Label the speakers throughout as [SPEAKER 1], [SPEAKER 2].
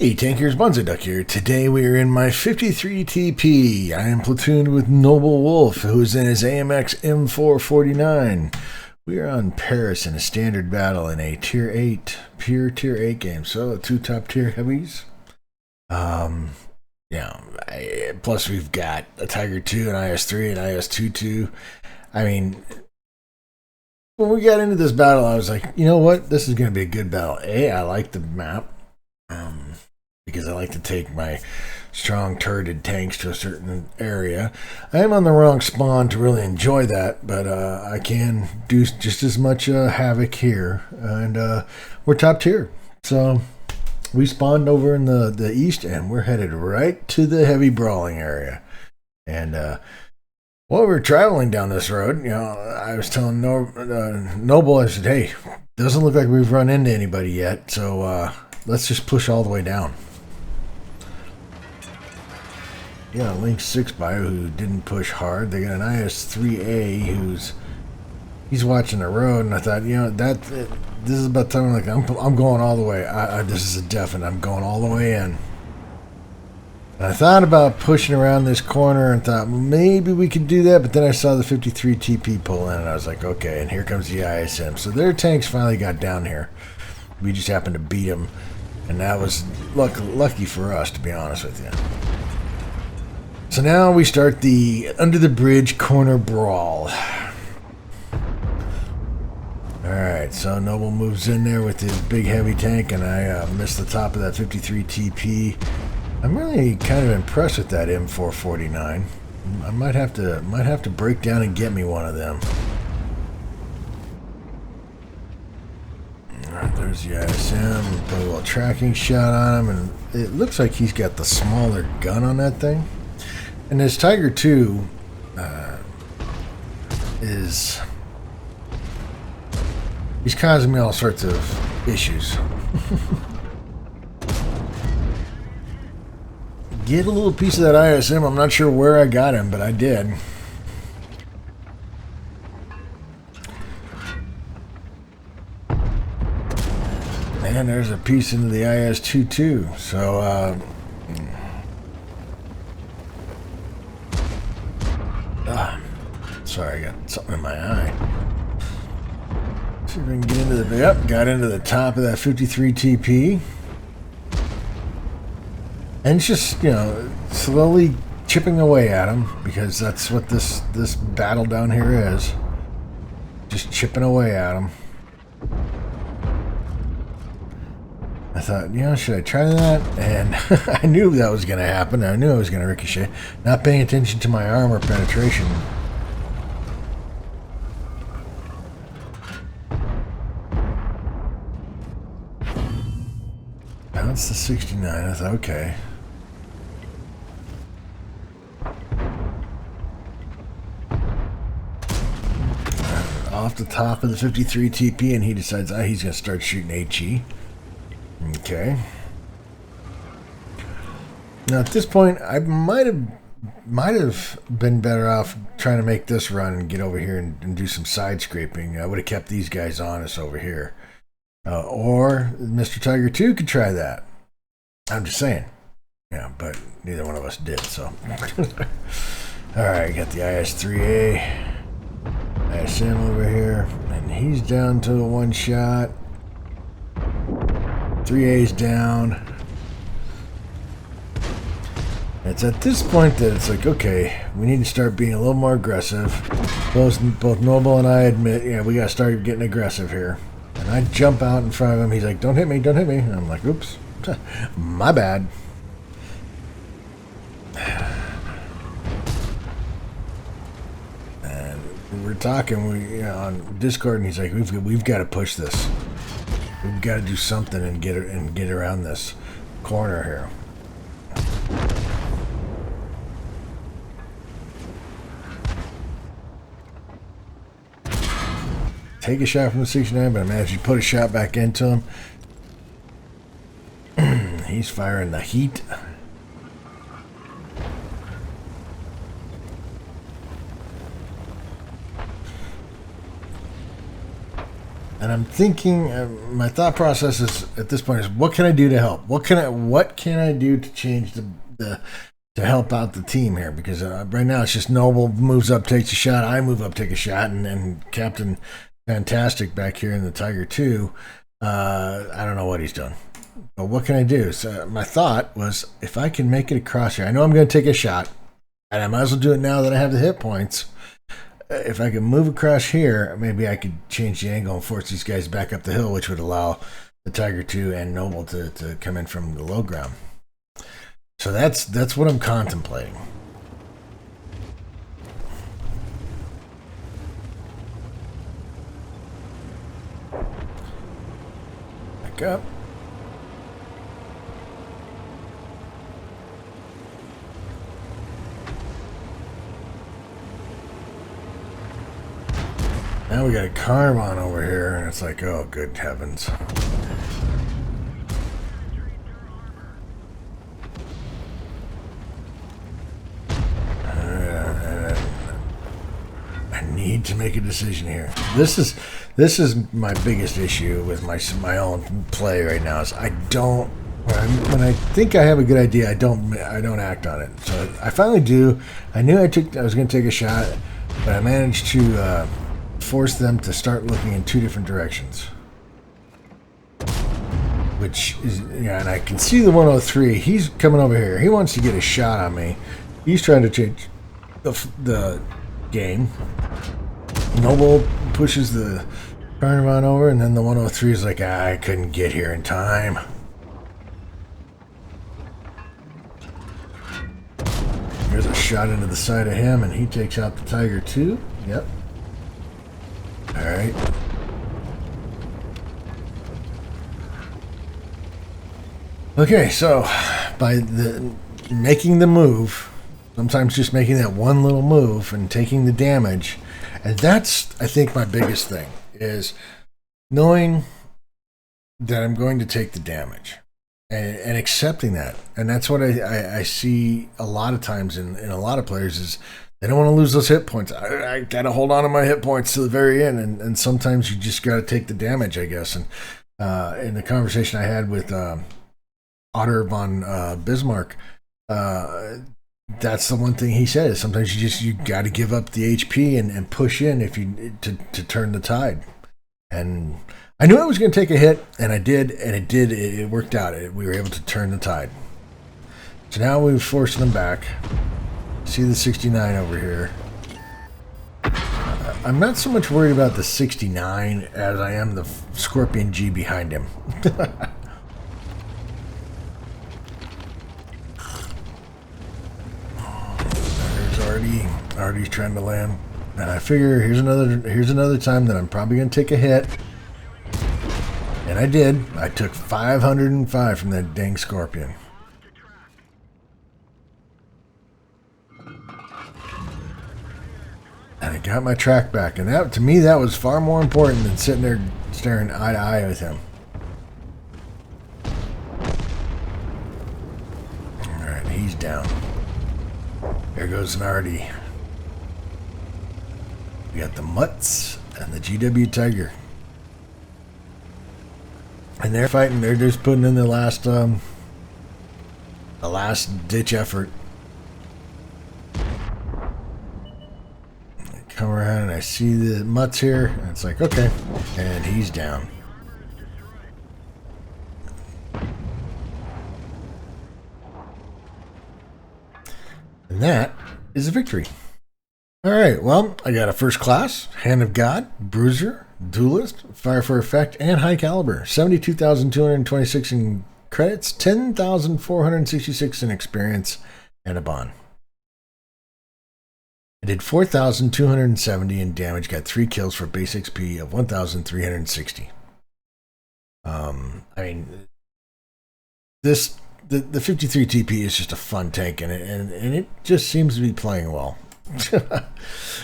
[SPEAKER 1] Hey, Tankers, Bonzo Duck here. Today we are in my 53 TP. I am platooned with Noble Wolf, who is in his AMX M449. We are on Paris in a standard battle in a Tier 8, pure Tier 8 game. So, two top tier heavies. Plus we've got a Tiger 2, an IS-3, an IS-22. I mean, when we got into this battle, I was like, you know what? This is going to be a good battle. I like the map. Because I like to take my strong turreted tanks to a certain area. I am on the wrong spawn to really enjoy that, but I can do just as much havoc here. And we're top tier. So we spawned over in the east, and we're headed right to the heavy brawling area. And while we were traveling down this road, I was telling Noble, I said, hey, doesn't look like we've run into anybody yet, so let's just push all the way down. Yeah, Link 6 by who didn't push hard. They got an IS-3A he's watching the road, and I thought, this is about time. Like I'm going all the way. This is a definite. I'm going all the way in. And I thought about pushing around this corner and thought, well, maybe we could do that, but then I saw the 53 TP pull in, and I was like, okay, and here comes the ISM. So their tanks finally got down here. We just happened to beat them, and that was lucky for us, to be honest with you. So now we start the under the bridge corner brawl. Alright, so Noble moves in there with his big heavy tank, and I missed the top of that 53 TP. I'm really kind of impressed with that M449. I might have to break down and get me one of them. Alright, there's the ISM. Put a little tracking shot on him, and it looks like he's got the smaller gun on that thing. And this Tiger 2 he's causing me all sorts of issues. Get a little piece of that ISM. I'm not sure where I got him, but I did. And there's a piece into the IS-2 too. So, sorry, I got something in my eye. See if we can get into the... Yep, got into the top of that 53 TP. And it's just, slowly chipping away at him, because that's what this battle down here is. Just chipping away at him. I thought, should I try that? And I knew that was going to happen. I knew I was going to ricochet. Not paying attention to my armor penetration. That's the 69. I thought, okay. Off the top of the 53 TP, and he decides he's going to start shooting HE. Okay. Now at this point, I might have been better off trying to make this run and get over here and do some side scraping. I would have kept these guys honest over here. Or Mr. Tiger 2 could try that. I'm just saying. Yeah, but neither one of us did, so. Alright, got the IS-3A. ISM over here. And he's down to a one shot. 3A's down. It's at this point that it's like, okay, we need to start being a little more aggressive. Both Noble and I admit, we gotta start getting aggressive here. And I jump out in front of him. He's like, don't hit me, don't hit me. And I'm like, oops, my bad. And we're talking on Discord, and he's like, we've got to push this. We've got to do something and get around this corner here. Take a shot from the 69, but I managed to put a shot back into him. He's firing the heat. And and I'm thinking, my thought process is at this point is, what can I do to help? What can I do to change the to help out the team here? Because right now it's just Noble moves up, takes a shot. I move up, take a shot, and Captain Fantastic back here in the Tiger 2. I don't know what he's done, but what can I do? So my thought was, if I can make it across here, I know I'm going to take a shot, and I might as well do it now that I have the hit points. If I can move across here, maybe I could change the angle and force these guys back up the hill, which would allow the Tiger 2 and Noble to come in from the low ground. So that's what I'm contemplating. Back up. Now we got a Caravan over here, and it's like, oh, good heavens. I need to make a decision here. This is my biggest issue with my own play right now. Is when I think I have a good idea, I don't act on it. So I finally do. I knew I was going to take a shot, but I managed to force them to start looking in two different directions, which is, yeah, and I can see the 103. He's coming over here. He wants to get a shot on me. He's trying to change the game. Noble pushes the Caravan over, and then the 103 is like, I couldn't get here in time. Here's a shot into the side of him, and he takes out the Tiger 2. Yep. All right. Okay, so by making the move, sometimes just making that one little move and taking the damage, and that's, I think, my biggest thing, is knowing that I'm going to take the damage and accepting that. And that's what I see a lot of times in a lot of players is, they don't want to lose those hit points. I got to hold on to my hit points to the very end, and sometimes you just got to take the damage, I guess. And in the conversation I had with Otter von Bismarck, that's the one thing he said. Is sometimes you got to give up the HP and push in to turn the tide. And I knew I was going to take a hit, and I did, and it worked out. We were able to turn the tide. So now we've forced them back. See the 69 over here. I'm not so much worried about the 69 as I am the Scorpion G behind him. There's Artie's trying to land, and I figure here's another time that I'm probably going to take a hit, and I did. I took 505 from that dang Scorpion. And I got my track back, and that, to me, that was far more important than sitting there staring eye to eye with him. Alright, he's down. There goes an Artie. We got the Mutts and the GW Tiger. And they're fighting, they're just putting in the last ditch effort. Come around and I see the Mutts here, and it's like, okay, and he's down. And that is a victory. All right, well, I got a first class, Hand of God, Bruiser, Duelist, Fire for Effect, and High Caliber. 72,226 in credits, 10,466 in experience, and a bond. I did 4,270 in damage, got 3 kills for base XP of 1,360. I mean, the 53 TP is just a fun tank, and it just seems to be playing well.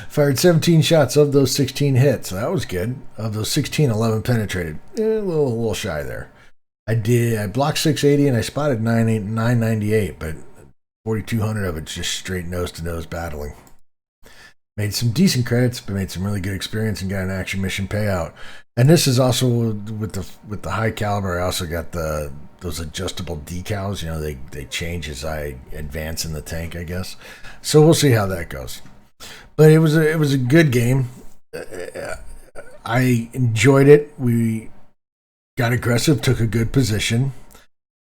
[SPEAKER 1] Fired 17 shots, of those 16 hit, so that was good. Of those 16, 11 penetrated. A little shy there. I blocked 680 and I spotted 998, but 4,200 of it's just straight nose to nose battling. made some decent credits, but made some really good experience and got an action mission payout. And this is also with the high caliber. I also got those adjustable decals. You know, they change as I advance in the tank, I guess. So we'll see how that goes. But it was a good game. I enjoyed it. We got aggressive, took a good position,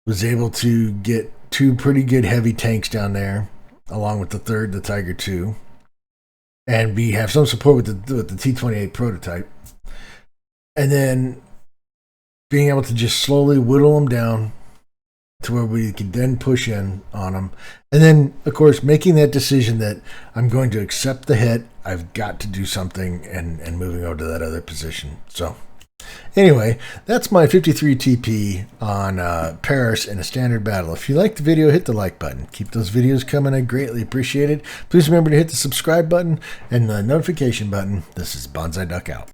[SPEAKER 1] was able to get 2 pretty good heavy tanks down there, along with the third, the Tiger II, and we have some support with the T-28 prototype, and then being able to just slowly whittle them down to where we could then push in on them. And then, of course, making that decision that I'm going to accept the hit. I've got to do something and moving over to that other position. So anyway, that's my 53 TP on Paris in a standard battle. If you liked the video, hit the like button. Keep those videos coming. I greatly appreciate it. Please remember to hit the subscribe button and the notification button. This is Bonsai Duck out.